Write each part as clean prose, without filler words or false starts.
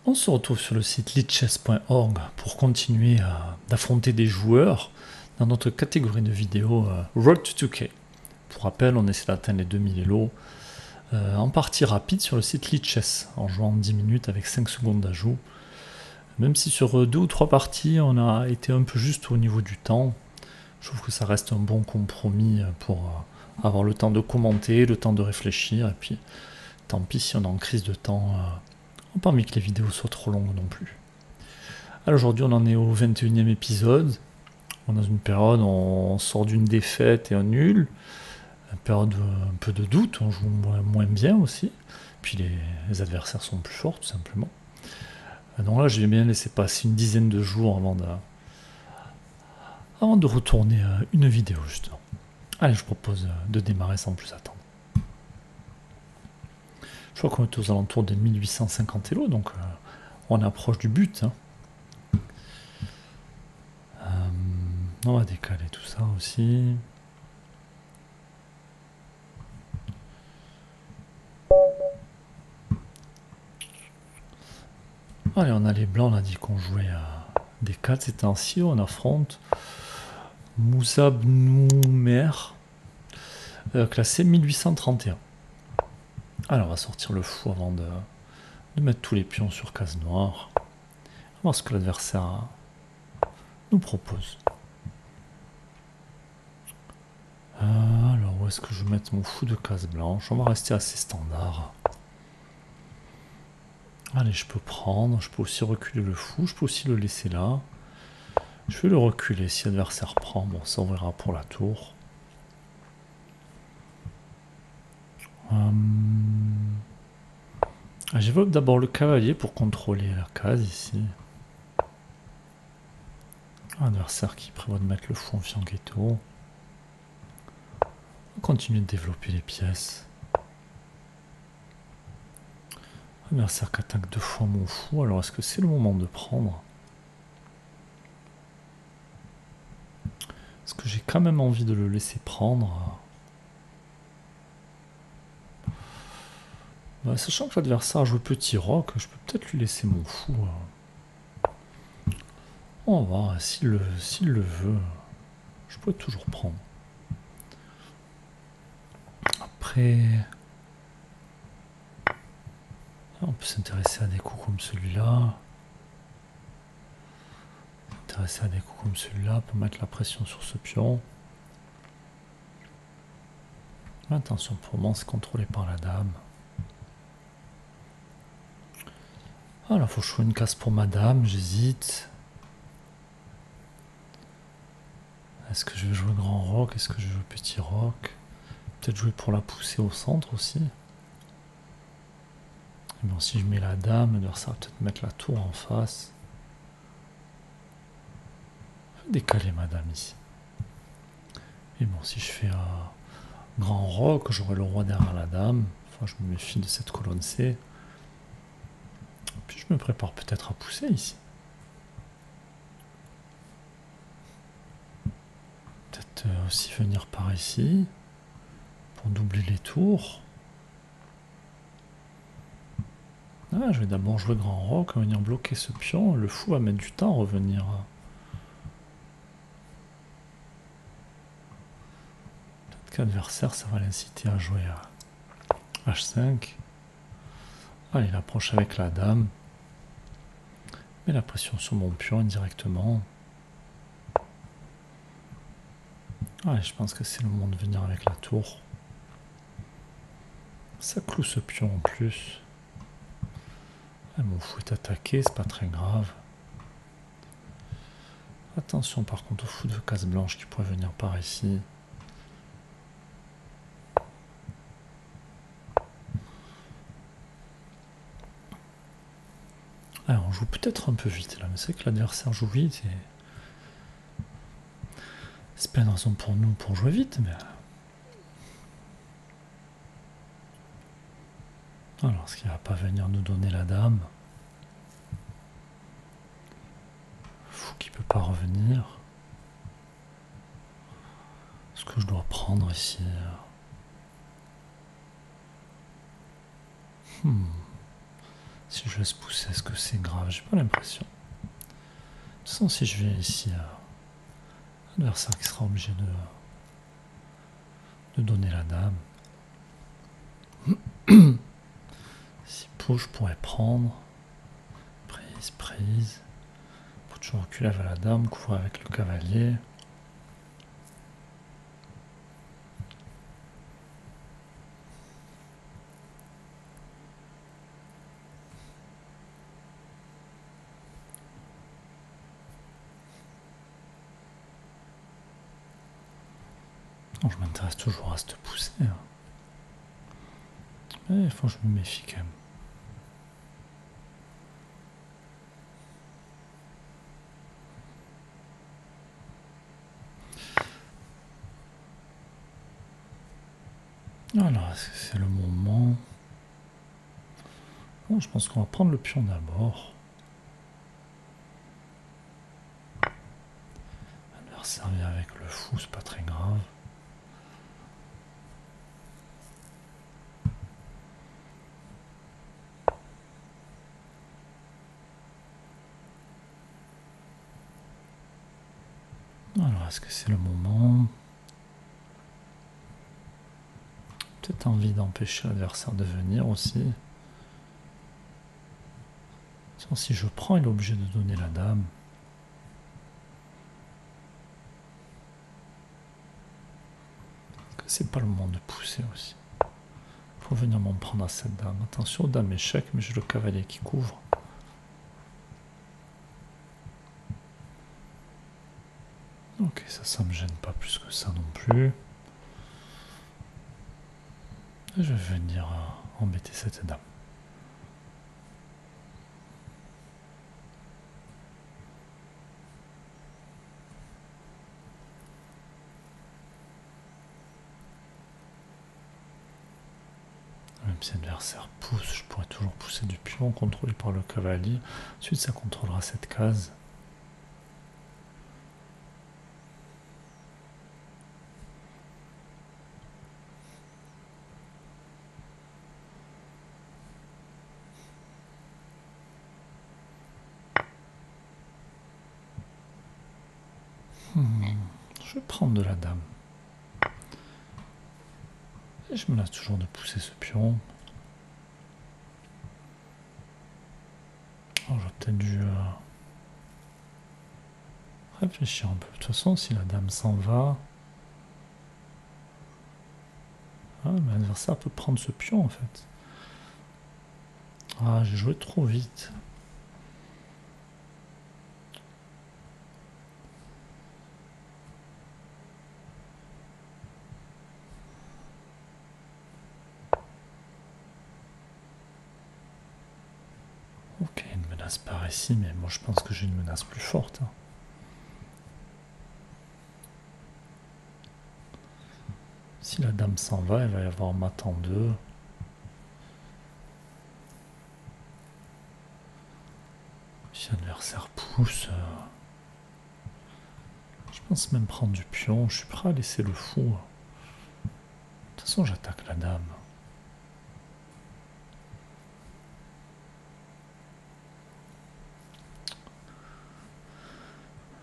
On se retrouve sur le site lichess.org pour continuer d'affronter des joueurs dans notre catégorie de vidéos Road to 2K. Pour rappel, on essaie d'atteindre les 2000 Elo en partie rapide sur le site Lichess, en jouant 10 minutes avec 5 secondes d'ajout. Même si sur 2 ou 3 parties, on a été un peu juste au niveau du temps, je trouve que ça reste un bon compromis pour avoir le temps de commenter, le temps de réfléchir, et puis tant pis si on est en crise de temps, pas envie que les vidéos soient trop longues non plus. Alors aujourd'hui, on en est au 21e épisode. On est dans une période où on sort d'une défaite et un nul. Une période un peu de doute, on joue moins bien aussi. Puis les adversaires sont plus forts, tout simplement. Donc là, j'ai bien laissé passer une dizaine de jours avant de retourner une vidéo, justement. Allez, je propose de démarrer sans plus attendre. Je crois qu'on est aux alentours des 1850 Elo, donc on approche du but. On va décaler tout ça aussi. Allez, on a les blancs, on a dit qu'on jouait à des 4 ces temps-ci. On affronte Mousab Noumer, classé 1831. Alors, on va sortir le fou avant de mettre tous les pions sur case noire. On va voir ce que l'adversaire nous propose. Alors, où est-ce que je vais mettre mon fou de case blanche? On va rester assez standard. Allez, je peux prendre, je peux aussi reculer le fou, je peux aussi le laisser là. Je vais le reculer, si l'adversaire prend, bon, ça ouvrira pour la tour. J'évoque d'abord le cavalier pour contrôler la case ici. Adversaire qui prévoit de mettre le fou en fianchetto. On continue de développer les pièces. Adversaire qui attaque 2 fois mon fou, alors est-ce que c'est le moment de prendre? Est-ce que j'ai quand même envie de le laisser prendre? Sachant que l'adversaire joue petit roc, je peux peut-être lui laisser mon fou. On va voir, s'il le veut, je pourrais toujours prendre. Après, on peut s'intéresser à des coups comme celui-là. S'intéresser à des coups comme celui-là pour mettre la pression sur ce pion. Attention, pour le moment, c'est contrôlé par la dame. Alors, faut jouer une case pour madame, j'hésite. Est-ce que je vais jouer grand roc? Est-ce que je joue petit roc? Peut-être jouer pour la pousser au centre aussi. Et bon, si je mets la dame, ça va peut-être mettre la tour en face. Je vais décaler madame ici. Et bon, si je fais un grand roc, j'aurai le roi derrière la dame. Enfin, je me méfie de cette colonne C. Puis je me prépare peut-être à pousser ici. Peut-être aussi venir par ici pour doubler les tours. Je vais d'abord jouer grand roc, venir bloquer ce pion. Le fou va mettre du temps à revenir. Peut-être qu'adversaire, ça va l'inciter à jouer à H5. Allez, il approche avec la dame. Mets la pression sur mon pion indirectement. Allez, je pense que c'est le moment de venir avec la tour. Ça cloue ce pion en plus. Mon fou est attaqué, c'est pas très grave. Attention par contre au fou de case blanche qui pourrait venir par ici. Alors on joue peut-être un peu vite là, mais c'est que l'adversaire joue vite et c'est pas une raison pour nous pour jouer vite, mais... Alors, est-ce qu'il va pas venir nous donner la dame? Fou qui peut pas revenir. Est-ce que je dois prendre ici? Si je laisse pousser, est-ce que c'est grave? J'ai pas l'impression. De toute façon, si je viens ici, l'adversaire qui sera obligé de donner la dame. Si push, je pourrais prendre. Prise. Faut toujours reculer vers la dame, couvrir avec le cavalier. Non, je m'intéresse toujours à cette poussée. Mais il faut que je me méfie quand même. Alors, est-ce que c'est le moment? Bon, je pense qu'on va prendre le pion d'abord. L'adversaire vient avec le fou, c'est pas très grave. Alors, est-ce que c'est le moment? Peut-être envie d'empêcher l'adversaire de venir aussi. Si je prends, il est obligé de donner la dame. C'est pas le moment de pousser aussi. Il faut venir m'en prendre à cette dame. Attention, dame échec, mais j'ai le cavalier qui couvre. Ok, ça me gêne pas plus que ça non plus. Et je vais venir embêter cette dame. Même si l'adversaire pousse, je pourrais toujours pousser du pion, contrôlé par le cavalier. Ensuite, ça contrôlera cette case. Je vais prendre de la dame. Et je me laisse toujours de pousser ce pion. Alors j'aurais peut-être dû réfléchir un peu. De toute façon, si la dame s'en va... mais l'adversaire peut prendre ce pion en fait. Ah, j'ai joué trop vite. Ok, une menace par ici, mais moi je pense que j'ai une menace plus forte. Si la dame s'en va, il va y avoir mat en 2. Si l'adversaire pousse, je pense même prendre du pion. Je suis prêt à laisser le fou. De toute façon, j'attaque la dame.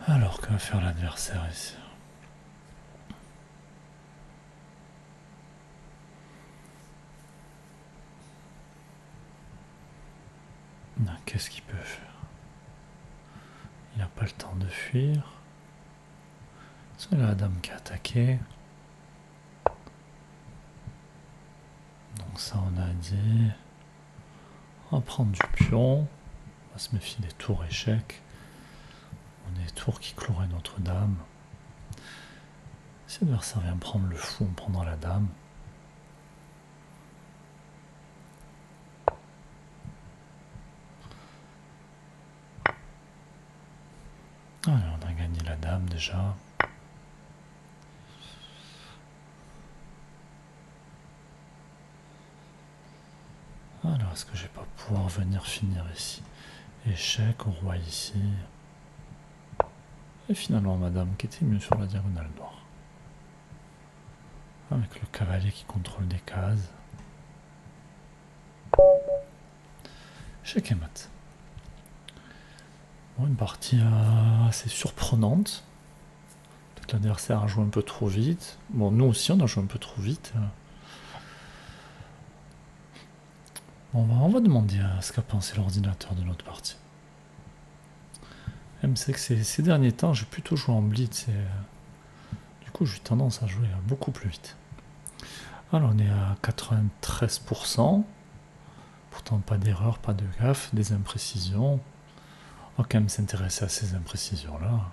Alors, que va faire l'adversaire ici? Qu'est-ce qu'il peut faire? Il n'a pas le temps de fuir. C'est la dame qui a attaqué. Donc ça, on a dit... On va prendre du pion. On va se méfier des tours échecs. On a des tours qui cloueraient notre dame. Si l'adversaire vient prendre le fou, on prendra la dame. Allez, on a gagné la dame déjà. Alors, est-ce que je vais pas pouvoir venir finir ici? Échec au roi ici. Et finalement, madame qui était mieux sur la diagonale noire. Avec le cavalier qui contrôle des cases. Échec et mat. Bon, une partie assez surprenante. Peut-être l'adversaire a joué un peu trop vite. Bon, nous aussi, on a joué un peu trop vite. Bon, on va demander ce qu'a pensé l'ordinateur de notre partie. C'est que ces derniers temps, j'ai plutôt joué en blitz et du coup, j'ai tendance à jouer beaucoup plus vite. Alors, on est à 93%. Pourtant, pas d'erreur, pas de gaffe, des imprécisions. On va quand même s'intéresser à ces imprécisions-là.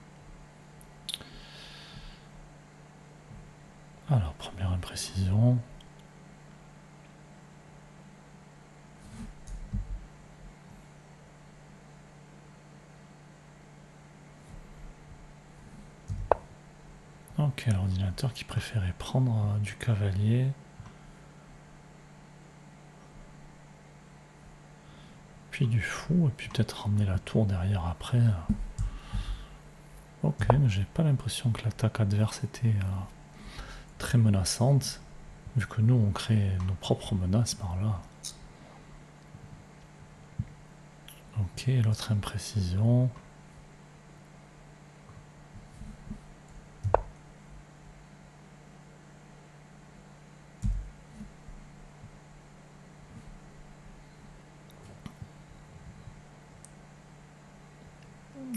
Alors, première imprécision. Ok, l'ordinateur qui préférait prendre du cavalier. Puis du fou, et puis peut-être ramener la tour derrière après. Ok, mais j'ai pas l'impression que l'attaque adverse était très menaçante, vu que nous on crée nos propres menaces par là. Ok, l'autre imprécision.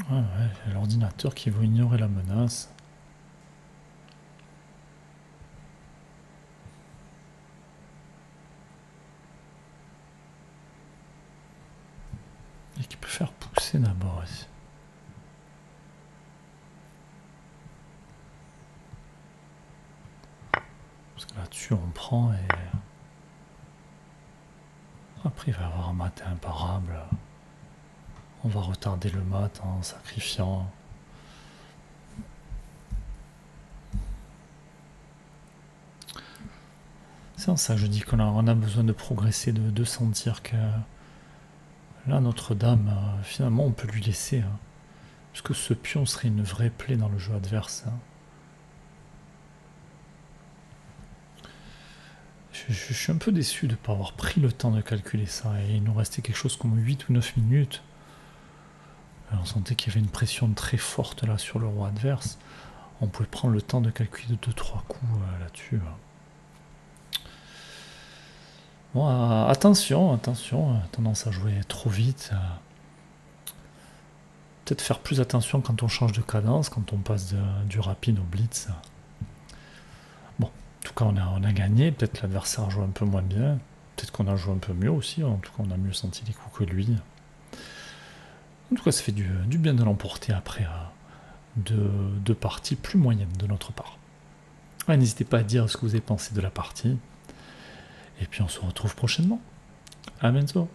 Ouais, l'ordinateur qui veut ignorer la menace. Et qui peut faire pousser d'abord ici. Parce que là-dessus on prend et... Après il va y avoir un mat imparable. On va retarder le mat en sacrifiant. C'est en ça que je dis qu'on a besoin de progresser, de sentir que là Notre-Dame, finalement on peut lui laisser. Parce que ce pion serait une vraie plaie dans le jeu adverse. Je suis un peu déçu de ne pas avoir pris le temps de calculer ça. Et il nous restait quelque chose comme 8 ou 9 minutes. On sentait qu'il y avait une pression très forte là sur le roi adverse. On pouvait prendre le temps de calculer 2-3 coups là-dessus. Bon, attention, tendance à jouer trop vite. Peut-être faire plus attention quand on change de cadence, quand on passe du rapide au blitz. Bon, en tout cas on a gagné, peut-être l'adversaire a joué un peu moins bien, peut-être qu'on a joué un peu mieux aussi, en tout cas on a mieux senti les coups que lui. En tout cas ça fait du bien de l'emporter après deux parties plus moyennes de notre part. Ouais, n'hésitez pas à dire ce que vous avez pensé de la partie, et puis on se retrouve prochainement. À bientôt.